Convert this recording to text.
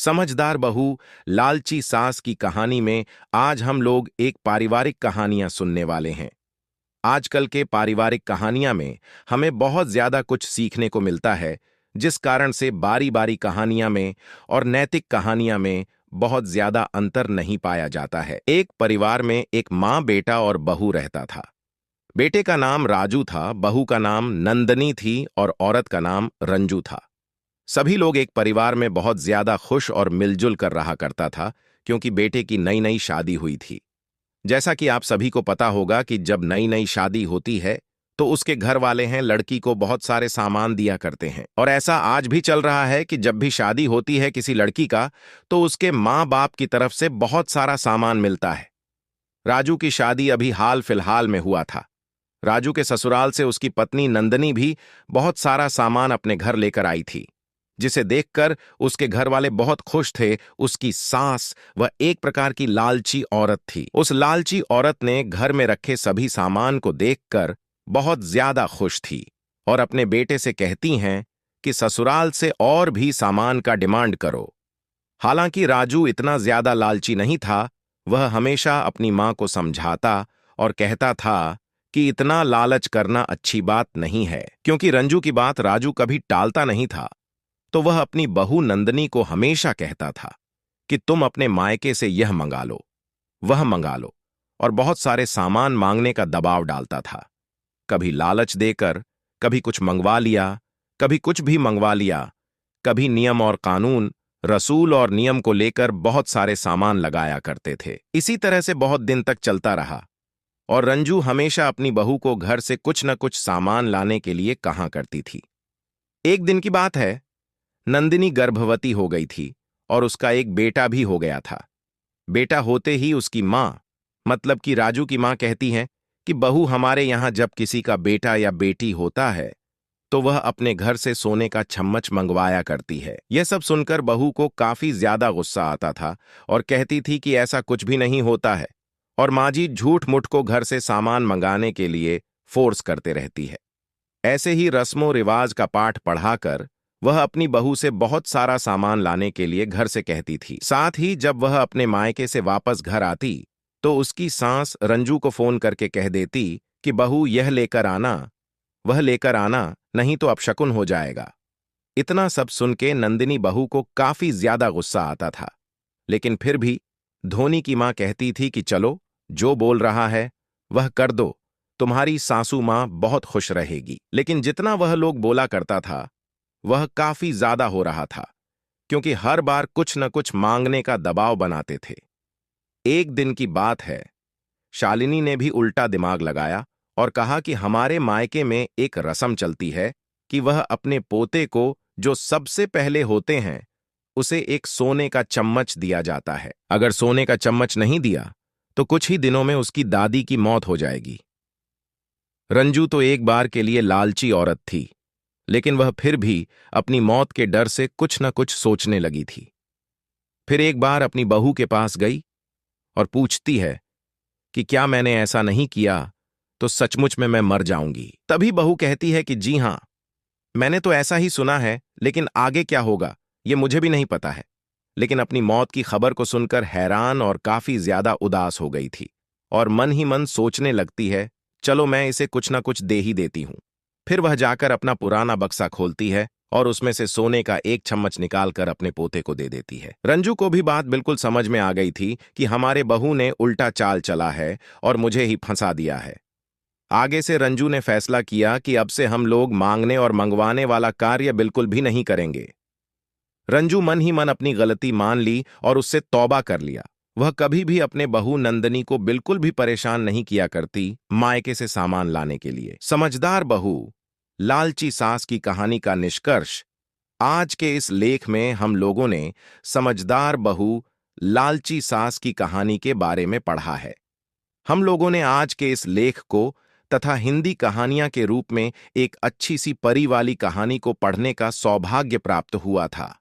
समझदार बहू, लालची सास की कहानी में आज हम लोग एक पारिवारिक कहानियां सुनने वाले हैं। आजकल के पारिवारिक कहानियां में हमें बहुत ज्यादा कुछ सीखने को मिलता है, जिस कारण से बारी बारी कहानियां में और नैतिक कहानियां में बहुत ज्यादा अंतर नहीं पाया जाता है। एक परिवार में एक माँ, बेटा और बहू रहता था। बेटे का नाम राजू था, बहू का नाम नंदनी थी और औरत का नाम रंजू था। सभी लोग एक परिवार में बहुत ज्यादा खुश और मिलजुल कर रहा करता था, क्योंकि बेटे की नई नई शादी हुई थी। जैसा कि आप सभी को पता होगा कि जब नई नई शादी होती है तो उसके घर वाले हैं लड़की को बहुत सारे सामान दिया करते हैं, और ऐसा आज भी चल रहा है कि जब भी शादी होती है किसी लड़की का तो उसके माँ बाप की तरफ से बहुत सारा सामान मिलता है। राजू की शादी अभी हाल फिलहाल में हुआ था। राजू के ससुराल से उसकी पत्नी नंदनी भी बहुत सारा सामान अपने घर लेकर आई थी, जिसे देखकर उसके घर वाले बहुत खुश थे। उसकी सास वह एक प्रकार की लालची औरत थी। उस लालची औरत ने घर में रखे सभी सामान को देखकर बहुत ज्यादा खुश थी और अपने बेटे से कहती हैं कि ससुराल से और भी सामान का डिमांड करो। हालांकि राजू इतना ज्यादा लालची नहीं था। वह हमेशा अपनी मां को समझाता और कहता था कि इतना लालच करना अच्छी बात नहीं है, क्योंकि रंजू की बात राजू कभी टालता नहीं था। तो वह अपनी बहू नंदनी को हमेशा कहता था कि तुम अपने मायके से यह मंगा लो, वह मंगा लो, और बहुत सारे सामान मांगने का दबाव डालता था। कभी लालच देकर, कभी कुछ मंगवा लिया, कभी कुछ भी मंगवा लिया, कभी नियम और कानून, रसूल और नियम को लेकर बहुत सारे सामान लगाया करते थे। इसी तरह से बहुत दिन तक चलता रहा और रंजू हमेशा अपनी बहू को घर से कुछ न कुछ सामान लाने के लिए कहा करती थी। एक दिन की बात है, नंदिनी गर्भवती हो गई थी और उसका एक बेटा भी हो गया था। बेटा होते ही उसकी माँ, मतलब कि राजू की माँ, कहती है कि बहू, हमारे यहाँ जब किसी का बेटा या बेटी होता है तो वह अपने घर से सोने का चम्मच मंगवाया करती है। यह सब सुनकर बहू को काफी ज्यादा गुस्सा आता था और कहती थी कि ऐसा कुछ भी नहीं होता है, और माँ जी झूठ मूठ को घर से सामान मंगाने के लिए फोर्स करते रहती है। ऐसे ही रस्मों रिवाज का पाठ पढ़ाकर वह अपनी बहू से बहुत सारा सामान लाने के लिए घर से कहती थी। साथ ही जब वह अपने मायके से वापस घर आती तो उसकी सास रंजू को फोन करके कह देती कि बहू, यह लेकर आना, वह लेकर आना, नहीं तो अपशकुन हो जाएगा। इतना सब सुन के नंदिनी बहू को काफी ज्यादा गुस्सा आता था, लेकिन फिर भी धोनी की मां कहती थी कि चलो, जो बोल रहा है वह कर दो, तुम्हारी सासू मां बहुत खुश रहेगी। लेकिन जितना वह लोग बोला करता था वह काफी ज्यादा हो रहा था, क्योंकि हर बार कुछ न कुछ मांगने का दबाव बनाते थे। एक दिन की बात है, शालिनी ने भी उल्टा दिमाग लगाया और कहा कि हमारे मायके में एक रस्म चलती है कि वह अपने पोते को, जो सबसे पहले होते हैं, उसे एक सोने का चम्मच दिया जाता है। अगर सोने का चम्मच नहीं दिया तो कुछ ही दिनों में उसकी दादी की मौत हो जाएगी। रंजू तो एक बार के लिए लालची औरत थी, लेकिन वह फिर भी अपनी मौत के डर से कुछ न कुछ सोचने लगी थी। फिर एक बार अपनी बहू के पास गई और पूछती है कि क्या मैंने ऐसा नहीं किया तो सचमुच में मैं मर जाऊंगी। तभी बहू कहती है कि जी हां, मैंने तो ऐसा ही सुना है, लेकिन आगे क्या होगा ये मुझे भी नहीं पता है। लेकिन अपनी मौत की खबर को सुनकर हैरान और काफी ज्यादा उदास हो गई थी और मन ही मन सोचने लगती है, चलो मैं इसे कुछ ना कुछ दे ही देती हूं। फिर वह जाकर अपना पुराना बक्सा खोलती है और उसमें से सोने का एक चम्मच निकालकर अपने पोते को दे देती है। रंजू को भी बात बिल्कुल समझ में आ गई थी कि हमारे बहू ने उल्टा चाल चला है और मुझे ही फंसा दिया है। आगे से रंजू ने फैसला किया कि अब से हम लोग मांगने और मंगवाने वाला कार्य बिल्कुल भी नहीं करेंगे। रंजू मन ही मन अपनी गलती मान ली और उससे तौबा कर लिया। वह कभी भी अपने बहू नंदनी को बिल्कुल भी परेशान नहीं किया करती मायके से सामान लाने के लिए। समझदार बहू, लालची सास की कहानी का निष्कर्ष आज के इस लेख में हम लोगों ने समझदार बहू, लालची सास की कहानी के बारे में पढ़ा है। हम लोगों ने आज के इस लेख को तथा हिंदी कहानियां के रूप में एक अच्छी सी परी वाली कहानी को पढ़ने का सौभाग्य प्राप्त हुआ था।